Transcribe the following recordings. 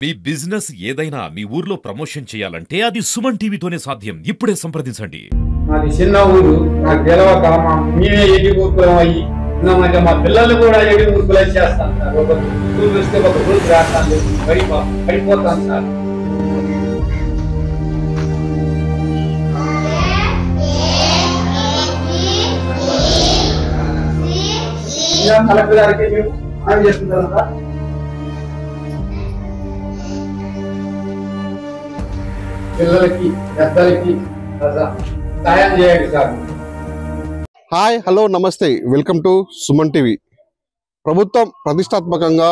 మీ business ఏదైనా మీ ఊర్లో promotion చేయాలంటే అది సుమన్ టీవీతోనే సాధ్యం. ఇప్పుడే సంప్రదించండి. మాది చిన్న ఊరు, నాకు తెలవక మేమే ఎగి ఊరుకులం అయ్యి ఉన్నామంటే మా పిల్లలు కూడా ఎగి ఊరుకులు చేస్తాను సార్. ఒక స్కూల్ వస్తే ఒక గ్రూప్ రాస్తాను, పడిపోతాను సార్. కలెక్టర్ గారికి మేము హామీ చేస్తున్నాం సార్. పిల్లలకి పెద్దలకి సహాయం చేయండి సార్. హాయ్, హలో, నమస్తే, వెల్కమ్ టు సుమన్ టీవీ. ప్రభుత్వం ప్రతిష్టాత్మకంగా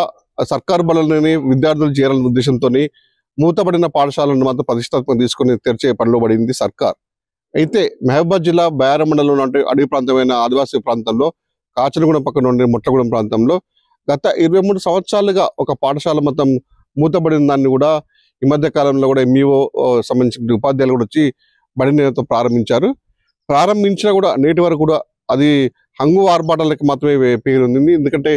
సర్కారు బడులని విద్యార్థులు చేరాలనే ఉద్దేశంతో మూతపడిన పాఠశాలను మాత్రం ప్రతిష్టాత్మక తీసుకుని తెరిచే పనిలో పడింది సర్కార్. అయితే మహబూబాద్ జిల్లా బయారం మండలంలో అంటే అడవి ప్రాంతమైన ఆదివాసీ ప్రాంతంలో కాచనగూడెం పక్కన ఉండే ముట్లగూడెం ప్రాంతంలో గత 23 సంవత్సరాలుగా ఒక పాఠశాల మొత్తం మూతపడిన దాన్ని కూడా ఈ మధ్య కాలంలో కూడా ఎంఈఓ సంబంధించిన ఉపాధ్యాయులు కూడా వచ్చి బడిని ప్రారంభించారు. ప్రారంభించినా కూడా నేటి వరకు కూడా అది హంగు ఆర్భాటాలకి మాత్రమే పేరు ఉంది. ఎందుకంటే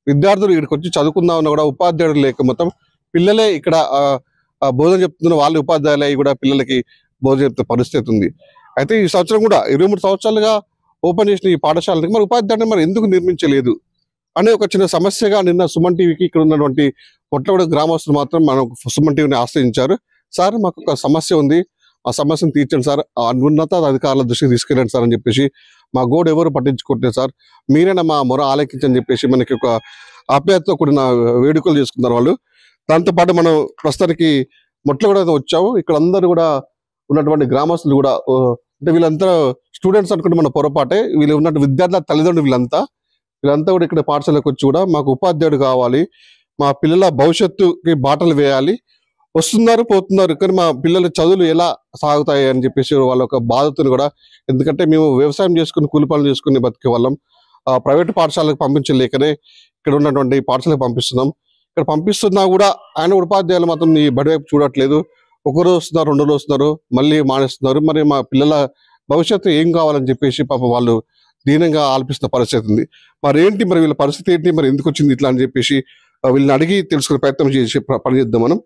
విద్యార్థులు ఇక్కడికి వచ్చి చదువుకుందామన్నా కూడా ఉపాధ్యాయులు లేక మొత్తం పిల్లలే ఇక్కడ బోధన చెప్తున్న వాళ్ళు ఉపాధ్యాయులు కూడా పిల్లలకి బోధన చెప్తున్న పరిస్థితి ఉంది. అయితే ఈ సంవత్సరం కూడా 23 సంవత్సరాలుగా ఓపెన్ చేసిన ఈ పాఠశాలని మరి ఉపాధ్యాయుని మరి ఎందుకు నిర్మించలేదు అనే ఒక చిన్న సమస్యగా నిన్న సుమన్ టీవీకి ఇక్కడ ఉన్నటువంటి కొట్లగూడెం గ్రామస్తులు మాత్రం మనం సుమన్ టీవీని ఆశ్రయించారు. సార్, మాకు ఒక సమస్య ఉంది, ఆ సమస్యను తీర్చండి సార్, ఉన్నత అధికారుల దృష్టికి తీసుకెళ్ళండి సార్ అని చెప్పేసి మా గోడు ఎవరు పట్టించుకుంటున్నారు సార్, మీరైనా మా మొర ఆలకించని చెప్పేసి మనకి ఒక ఆప్యాయతతో కూడిన వేడుకలు చేసుకున్నారు వాళ్ళు. దాంతోపాటు మనం ప్రస్తుతానికి మొట్లగూడెం వచ్చాము. ఇక్కడ అందరూ కూడా ఉన్నటువంటి గ్రామస్తులు కూడా అంటే వీళ్ళంతా స్టూడెంట్స్ అనుకుంటే మన పొరపాటే, వీళ్ళు ఉన్నట్టు విద్యార్థుల తల్లిదండ్రులు వీళ్ళంతా కూడా ఇక్కడ పాఠశాలకు వచ్చి కూడా మాకు ఉపాధ్యాయుడు కావాలి, మా పిల్లల భవిష్యత్తుకి బాటలు వేయాలి, వస్తున్నారు పోతున్నారు కానీ మా పిల్లల చదువులు ఎలా సాగుతాయి అని చెప్పేసి వాళ్ళ ఒక బాధతను కూడా, ఎందుకంటే మేము వ్యవసాయం చేసుకుని కూలి పనులు చేసుకుని బతికే వాళ్ళం, ప్రైవేట్ పాఠశాలకు పంపించలేకనే ఇక్కడ ఉన్నటువంటి పాఠశాలకు పంపిస్తున్నాం. ఇక్కడ పంపిస్తున్నా కూడా ఆయన ఉపాధ్యాయులు మాత్రం ఈ బడి వైపు చూడట్లేదు. ఒకరోజు వస్తున్నారు, 2 రోజులు వస్తున్నారు, మళ్ళీ మానేస్తున్నారు. మరి మా పిల్లల భవిష్యత్తు ఏం కావాలని చెప్పేసి పాపం వాళ్ళు దీనంగా ఆలపిస్తున్న పరిస్థితి ఉంది. మరి ఏంటి, మరి వీళ్ళ పరిస్థితి ఏంటి, మరి ఎందుకు వచ్చింది ఇట్లా అని చెప్పేసి వీళ్ళని అడిగి తెలుసుకునే ప్రయత్నం చేసి పని చేద్దాం మనం.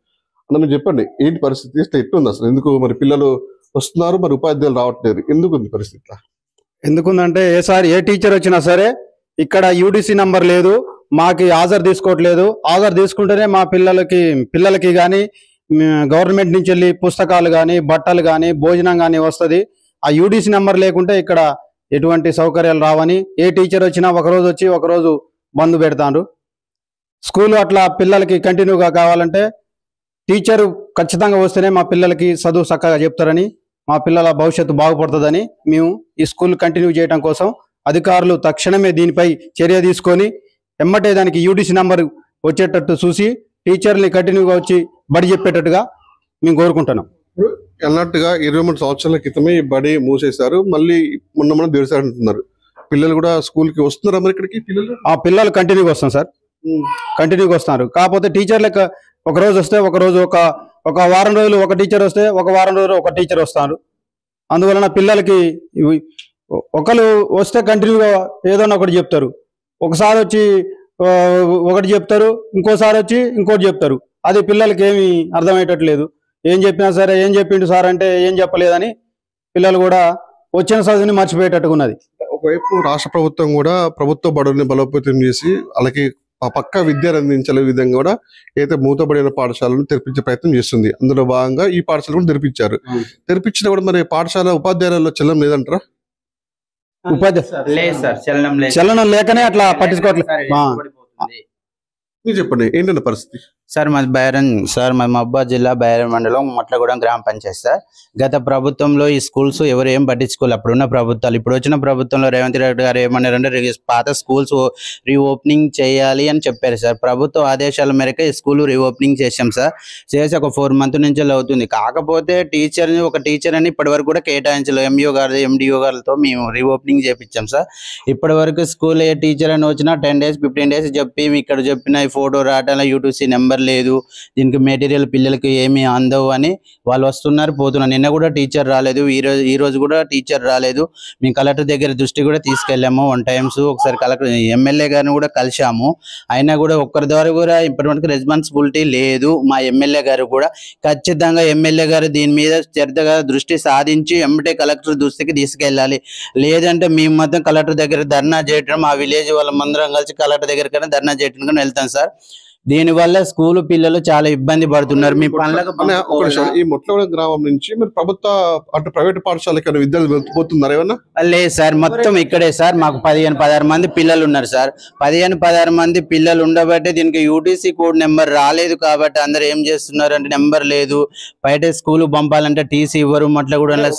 అన్న చెప్పండి, ఏంటి పరిస్థితి, ఎట్లుంది అసలు, ఎందుకు మరి పిల్లలు వస్తున్నారు మరి ఉపాధ్యాయులు రావట్లేదు, ఎందుకు ఉంది పరిస్థితి? ఎందుకుందంటే ఏ టీచర్ వచ్చినా సరే ఇక్కడ యూడిసి నంబర్ లేదు, మాకి హాజరు తీసుకోవట్లేదు. హాజరు తీసుకుంటేనే మా పిల్లలకి కానీ గవర్నమెంట్ నుంచి వెళ్ళి పుస్తకాలు కానీ బట్టలు కానీ భోజనం కానీ వస్తుంది. ఆ యూడిసి నెంబర్ లేకుంటే ఇక్కడ ఎటువంటి సౌకర్యాలు రావని ఏ టీచర్ వచ్చినా ఒకరోజు వచ్చి ఒకరోజు బంద్ పెడతారు. స్కూల్ అట్లా పిల్లలకి కంటిన్యూగా కావాలంటే టీచరు ఖచ్చితంగా వస్తేనే మా పిల్లలకి చదువు చక్కగా చెప్తారని, మా పిల్లల భవిష్యత్తు బాగుపడుతుందని మేము ఈ స్కూల్ కంటిన్యూ చేయడం కోసం అధికారులు తక్షణమే దీనిపై చర్య తీసుకొని ఎమ్మటే దానికి యూడిసి నెంబర్ వచ్చేటట్టు చూసి టీచర్ని కంటిన్యూగా వచ్చి బడి చెప్పేటట్టుగా మేము కోరుకుంటున్నాం. అన్నట్టుగా 23 సంవత్సరాల క్రితమే ఈ బడి మూసేశారు, మళ్ళీ మొన్న తెరిచారు అంటున్నారు. పిల్లలు కూడా స్కూల్కి వస్తున్నారు మరి ఇక్కడికి? పిల్లలు కంటిన్యూగా వస్తాం సార్, కంటిన్యూగా వస్తున్నారు. కాకపోతే టీచర్లకు ఒక రోజు వస్తే ఒక వారం రోజులు ఒక టీచర్ వస్తే ఒక వారం రోజులు ఒక టీచర్ వస్తారు. అందువలన పిల్లలకి ఒకరు వస్తే కంటిన్యూగా ఏదైనా ఒకటి చెప్తారు, ఒకసారి వచ్చి ఒకటి చెప్తారు, ఇంకోసారి వచ్చి ఇంకోటి చెప్తారు. అది పిల్లలకి ఏమీ అర్థమయ్యేటట్లేదు. ఏం చెప్పినా సరే ఏం చెప్పిండు సార్ అంటే ఏం చెప్పలేదని పిల్లలు కూడా వచ్చిన చదువుని మర్చిపోయేటట్టుగా ఉన్నది. ఒకవైపు రాష్ట్ర ప్రభుత్వం కూడా ప్రభుత్వ బడుల్ని బలోపేతం చేసి అలాగే పక్క విద్యను అందించే విధంగా కూడా అయితే మూతబడిన పాఠశాలను తెరిపించే ప్రయత్నం చేస్తుంది. అందులో భాగంగా ఈ పాఠశాల కూడా తెరిపించారు. తెరిపించినా కూడా మరి పాఠశాల ఉపాధ్యాయులలో చలనం లేదంటారా? చలనం లేకనే అట్లా పట్టించుకోవట్లేదు. మీరు చెప్పండి, ఏంటంటే పరిస్థితి? సార్ మాది మహబూబాద్ జిల్లా బయారం మండలం మొట్లగూడెం గ్రామ పంచాయతీ సార్. గత ప్రభుత్వంలో ఈ స్కూల్స్ ఎవరు ఏం పట్టించుకోవాలి. అప్పుడున్న ప్రభుత్వాలు, ఇప్పుడు వచ్చిన ప్రభుత్వంలో రేవంత్ రెడ్డి గారు ఏమన్నారంటే పాత స్కూల్స్ రీఓపెనింగ్ చేయాలి అని చెప్పారు సార్. ప్రభుత్వ ఆదేశాల మేరకు ఈ స్కూల్ రీఓపెనింగ్ చేసాం సార్. చేసి ఒక 4 months నుంచి అవుతుంది. కాకపోతే ఒక టీచర్ అని ఇప్పటి వరకు కూడా కేటాయించలేదు. ఎంఈఓ గారు ఎండిఓ గారితో మేము రీఓపెనింగ్ చేయించాం సార్. ఇప్పటి వరకు స్కూల్ ఏ టీచర్ అని వచ్చినా 10 days 15 days చెప్పి ఇక్కడ చెప్పిన ఫోటో రావటం యూటీసీ నెంబర్ లేదు, దీనికి మెటీరియల్ పిల్లలకి ఏమీ అందవు అని వాళ్ళు వస్తున్నారు పోతున్నారు. నిన్న కూడా టీచర్ రాలేదు, ఈ రోజు కూడా టీచర్ రాలేదు. మేము కలెక్టర్ దగ్గర దృష్టి కూడా తీసుకెళ్ళాము 1 times. ఒకసారి కలెక్టర్ ఎమ్మెల్యే గారిని కూడా కలిసాము, అయినా కూడా ఒక్కరి ద్వారా కూడా ఇప్పటివరకు రెస్పాన్సిబిలిటీ లేదు. మా ఎమ్మెల్యే గారు కూడా ఖచ్చితంగా ఎమ్మెల్యే గారు దీని మీద శ్రద్ధగా దృష్టి సాధించి ఎమ్మటే కలెక్టర్ దృష్టికి తీసుకెళ్ళాలి. లేదంటే మేము మాత్రం కలెక్టర్ దగ్గర ధర్నా చేయడం, మా విలేజ్ వాళ్ళందరం కలిసి కలెక్టర్ దగ్గర ధర్నా చేయడానికి వెళ్తాం సార్. దీని వల్ల స్కూల్ పిల్లలు చాలా ఇబ్బంది పడుతున్నారు. మీ ఈ మొట్లగూడెం గ్రామం నుంచి మీరు ప్రభుత్వ అంటే ప్రైవేట్ పాఠశాలకి విద్యార్థులు పోతున్నారు ఏమన్నా? లేదు సార్, మొత్తం ఇక్కడే సార్. మాకు 15-16 మంది పిల్లలు ఉన్నారు సార్. 15-16 మంది పిల్లలు ఉండబట్టే దీనికి యూటీసీ కోడ్ నెంబర్ రాలేదు కాబట్టి అందరు ఏం చేస్తున్నారు అంటే నెంబర్ లేదు, బయట స్కూల్ పంపాలంటే టీసీ ఇవ్వరు. మొట్లగూడెంలో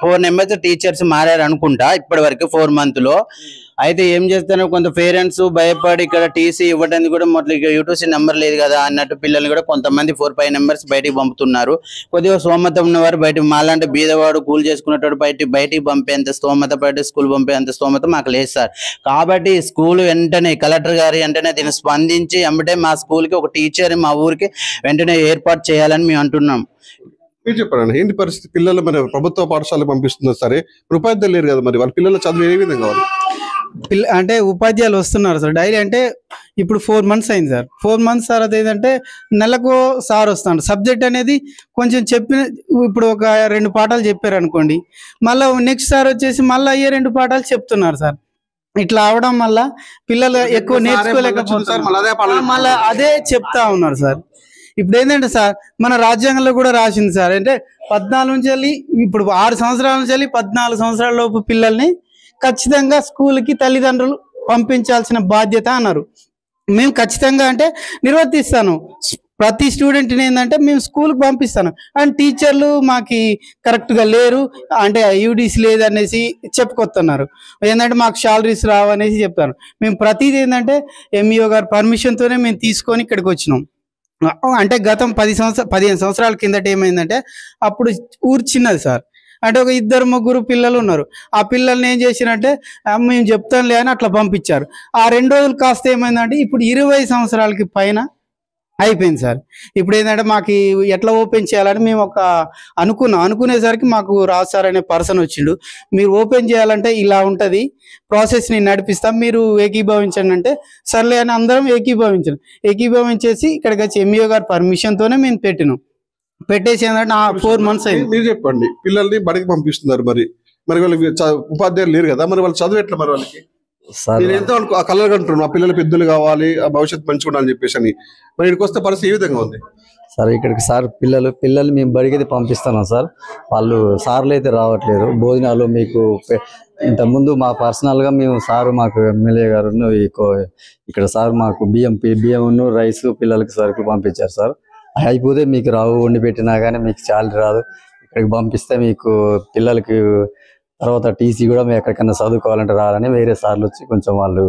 ఫోర్ నెంబర్స్ టీచర్స్ మారారు అనుకుంటా ఇప్పటి వరకు 4 months లో. అయితే ఏం చేస్తున్నారు కొంత పేరెంట్స్ భయపడి ఇక్కడ టీసీ ఇవ్వడానికి కూడా మొదలు యూటీసీ నెంబర్ లేదు కదా అన్నట్టు పిల్లల్ని కూడా కొంతమంది 4-5 members బయటికి పంపుతున్నారు. కొద్దిగా స్తోమత ఉన్నవారు బయట, మాలాంటి బీదవాడు కూల్ చేసుకునేటోడు బయటికి పంపేంత స్తోమత, బయట స్కూల్ పంపేంత స్తోమత మాకు లేదు సార్. కాబట్టి స్కూల్ వెంటనే కలెక్టర్ గారు వెంటనే దీన్ని స్పందించి వెంబటే మా స్కూల్కి ఒక టీచర్ మా ఊరికి వెంటనే ఏర్పాటు చేయాలని మేము అంటున్నాం. మీరు చెప్పండి ఏంటి పరిస్థితి? పిల్లలు మరి ప్రభుత్వ పాఠశాలకు పంపిస్తున్నారు సరే, ఉపాధ్యాయులు లేరు కదా, మరి వాళ్ళ పిల్లల చదువు ఏ విధంగా కావాలి? అంటే ఉపాధ్యాయులు వస్తున్నారు సార్ డైలీ. అంటే ఇప్పుడు 4 months అయింది సార్. 4 months తర్వాత ఏంటంటే నెలకు సార్ వస్తాడు. సబ్జెక్ట్ అనేది కొంచెం చెప్పిన, ఇప్పుడు ఒక 2 పాఠాలు చెప్పారు అనుకోండి, మళ్ళీ నెక్స్ట్ సార్ వచ్చేసి మళ్ళీ అయ్యే 2 పాఠాలు చెప్తున్నారు సార్. ఇట్లా అవడం వల్ల పిల్లలు ఎక్కువ నేర్చుకోలేకపోతున్నారు, మళ్ళీ అదే చెప్తా ఉన్నారు సార్. ఇప్పుడు ఏంటంటే సార్ మన రాజ్యాంగంలో కూడా రాసింది సార్, అంటే 14 నుంచి వెళ్ళి ఇప్పుడు 6 సంవత్సరాల నుంచి వెళ్ళి 14 సంవత్సరాల లోపు పిల్లల్ని ఖచ్చితంగా స్కూల్కి తల్లిదండ్రులు పంపించాల్సిన బాధ్యత అన్నారు. మేము ఖచ్చితంగా అంటే నిర్వర్తిస్తాను. ప్రతి స్టూడెంట్ని ఏంటంటే మేము స్కూల్కి పంపిస్తాను. అండ్ టీచర్లు మాకు కరెక్ట్గా లేరు అంటే యూడీసీ లేదనేసి చెప్పుకొస్తున్నారు. ఏంటంటే మాకు శాలరీస్ రావనేసి చెప్తాను. మేము ప్రతిదీ ఏంటంటే ఎంఈఓ గారి పర్మిషన్తోనే మేము తీసుకొని ఇక్కడికి వచ్చినాం. అంటే గతం 15 సంవత్సరాల కిందట ఏమైందంటే అప్పుడు ఊరు చిన్నది సార్. అంటే ఒక 2-3 పిల్లలు ఉన్నారు. ఆ పిల్లల్ని ఏం చేసినంటే మేము చెప్తాంలే అని అట్లా పంపించారు. ఆ 2 రోజులు కాస్త ఏమైందంటే ఇప్పుడు 20 సంవత్సరాలకి పైన అయిపోయింది సార్. ఇప్పుడు ఏంటంటే మాకు ఎట్లా ఓపెన్ చేయాలని మేము ఒక అనుకునేసరికి మాకు రాజు సార్ అనే పర్సన్ వచ్చిండు. మీరు ఓపెన్ చేయాలంటే ఇలా ఉంటుంది ప్రాసెస్ని నడిపిస్తాం, మీరు ఏకీభవించండి అంటే సర్లే అని అందరం ఏకీభవించేసి ఇక్కడికి వచ్చి ఎంఈఓ గారి పర్మిషన్తోనే మేము పెట్టేసి ఏంటంటే 4 months అయింది. మీరు చెప్పండి, పిల్లల్ని బడికి పంపిస్తున్నారు, మరి వాళ్ళకి ఉపాధ్యాయులు లేరు కదా, మరి వాళ్ళు చదువు ఎట్లా? మరి వాళ్ళకి ఎంతో కలర్ కంటున్నాను మా పిల్లలు పెద్దలు కావాలి, ఆ భవిష్యత్తు మంచిగా ఉండాలని చెప్పేసి అని. మరి ఇక్కడికి వస్తే పరిస్థితి ఏ విధంగా ఉంది సార్? ఇక్కడికి సార్ పిల్లలు మేము బడికి పంపిస్తున్నాం సార్. వాళ్ళు సార్లు అయితే రావట్లేదు. భోజనాలు మీకు ఇంతకుముందు మా పర్సనల్గా మేము సారు మాకు ఎమ్మెల్యే గారు ఇక్కడ సార్ మాకు బియ్యం రైస్ పిల్లలకి సరుకులు పంపించారు సార్. అయిపోతే మీకు రావు, వండి పెట్టినా కానీ మీకు శాలరీ రాదు. ఇక్కడికి పంపిస్తే మీకు పిల్లలకి తర్వాత టీసీ కూడా మేము ఎక్కడికైనా చదువుకోవాలంటే రాలని వేరే సార్లు వచ్చి కొంచెం వాళ్ళు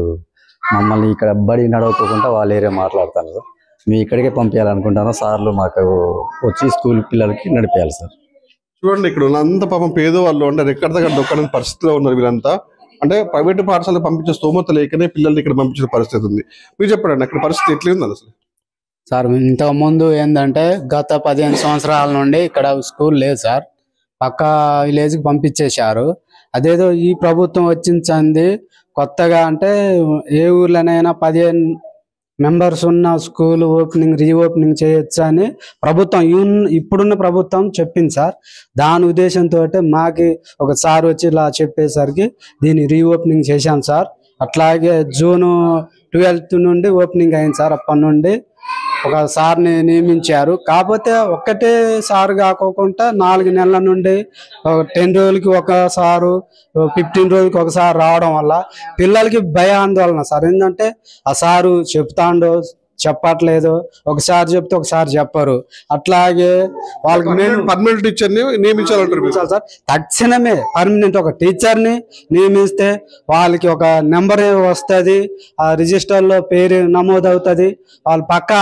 మమ్మల్ని ఇక్కడ బడి నడవకోకుండా వాళ్ళు ఏరియా మాట్లాడతాను సార్. మేము ఇక్కడికే పంపించాలనుకుంటాను. సార్లు మాకు వచ్చి స్కూల్ పిల్లలకి నడిపేయాలి సార్. చూడండి, ఇక్కడ ఉన్నంత పాపం పేదవాళ్ళు అంటే ఎక్కడ దగ్గర దొక్కని పరిస్థితిలో ఉన్నారు వీళ్ళంతా. అంటే ప్రైవేట్ పాఠశాలకు పంపించే స్తోమత లేకనే పిల్లల్ని ఇక్కడ పంపించే పరిస్థితి ఉంది. మీరు చెప్పండి అక్కడ పరిస్థితి ఎట్లా అసలు? సార్ ఇంతకు ముందు ఏంటంటే గత 15 సంవత్సరాల నుండి ఇక్కడ స్కూల్ లేదు సార్. పక్క విలేజ్కి పంపించేశారు. అదేదో ఈ ప్రభుత్వం వచ్చింది కొత్తగా, అంటే ఏ ఊర్లోనైనా 15 members ఉన్న స్కూల్ రీఓపెనింగ్ చేయొచ్చు అని ఇప్పుడున్న ప్రభుత్వం చెప్పింది సార్. దాని ఉద్దేశంతో మాకి ఒక సార్ వచ్చి ఇలా చెప్పేసరికి దీన్ని రీఓపెనింగ్ చేశాం సార్. అట్లాగే June 12th నుండి ఓపెనింగ్ అయింది సార్. అప్పటి నుండి ఒక సార్ని నియమించారు. కాకపోతే ఒక్కటే సార్ కాకోకుండా 4 నెలల నుండి 10 రోజులకి ఒక సారు, 15 రోజులకి ఒకసారి రావడం వల్ల పిల్లలకి భయాందోళన సార్. ఏంటంటే ఆ సారు చెప్తాండో చెప్పట్లేదు, ఒకసారి చెప్తే ఒకసారి చెప్పరు. అట్లాగే వాళ్ళకి పర్మనెంట్ టీచర్ని నియమించాలంటారు సార్. తక్షణమే పర్మనెంట్ ఒక టీచర్ని నియమిస్తే వాళ్ళకి ఒక నెంబర్ వస్తుంది, ఆ రిజిస్టర్లో పేరు నమోదవుతుంది. వాళ్ళు పక్క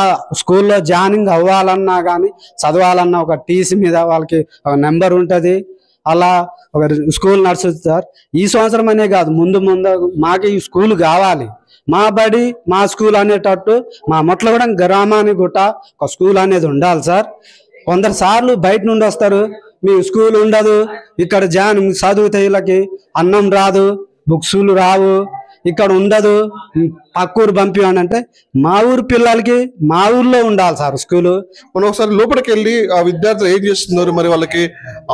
స్కూల్లో జాయినింగ్ అవ్వాలన్నా కానీ చదవాలన్నా ఒక టీసీ మీద వాళ్ళకి ఒక నెంబర్ ఉంటుంది. అలా ఒక స్కూల్ నడుస్తుంది సార్. ఈ సంవత్సరం అనే కాదు, ముందు మాకు ఈ స్కూల్ కావాలి. మా బడి మా స్కూల్ అనేటట్టు మా మొట్లగూడెం గ్రామానికి కూడా ఒక స్కూల్ అనేది ఉండాలి సార్. కొందరు సార్లు బయట నుండి వస్తారు, మీ స్కూల్ ఉండదు, ఇక్కడ చదివితే వీళ్ళకి అన్నం రాదు, బుక్స్లు రావు, ఇక్కడ ఉండదు, పక్కూరు పంపివ్వండి అంటే మా ఊరు పిల్లలకి మా ఊర్లో ఉండాలి సార్ స్కూలు. మనం ఒకసారి లోపలికి వెళ్ళి ఆ విద్యార్థులు ఏం చేస్తున్నారు, మరి వాళ్ళకి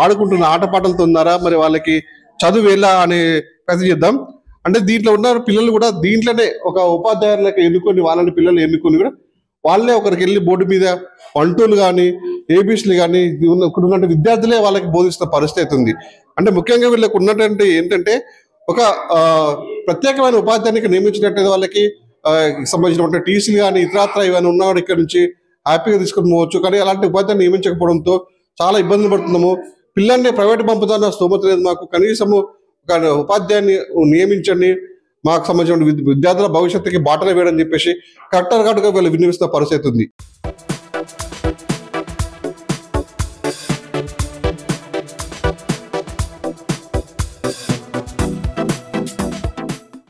ఆడుకుంటున్న ఆటపాటలతో ఉన్నారా, మరి వాళ్ళకి చదువు ఎలా అనే ప్రయత్నం చేద్దాం. అంటే దీంట్లో ఉన్న పిల్లలు కూడా దీంట్లోనే ఒక ఉపాధ్యాయులకు ఎన్నుకొని వాళ్ళని పిల్లలు ఎన్నుకొని కూడా వాళ్ళే ఒకరికి వెళ్ళి బోర్డు మీద 1 2 కానీ ఏబీసీలు కానీ ఇక్కడ ఉన్న విద్యార్థులే వాళ్ళకి బోధిస్తున్న పరిస్థితి ఉంది. అంటే ముఖ్యంగా వీళ్ళకి ఉన్నటువంటి ఏంటంటే ఒక ప్రత్యేకమైన ఉపాధ్యాయునికి నియమించినట్లయితే వాళ్ళకి సంబంధించినటువంటి టీసీలు కానీ ఇతరత్ర ఇవన్నీ ఉన్నవాడు ఇక్కడ నుంచి హ్యాపీగా తీసుకొని పోవచ్చు. కానీ అలాంటి ఉపాధ్యాయులు నియమించకపోవడంతో చాలా ఇబ్బందులు పడుతున్నాము. పిల్లల్ని ప్రైవేట్ పంపుతున్న స్తోమత లేదు మాకు, కనీసము ఒక ఉపాధ్యాయుని నియమించండి, మాకు సంబంధించిన విద్యార్థుల భవిష్యత్తుకి బాటలు వేయడం చెప్పేసి కలెక్టర్ గారుగా వీళ్ళు విన్నవిస్తున్న పరిస్థితి ఉంది.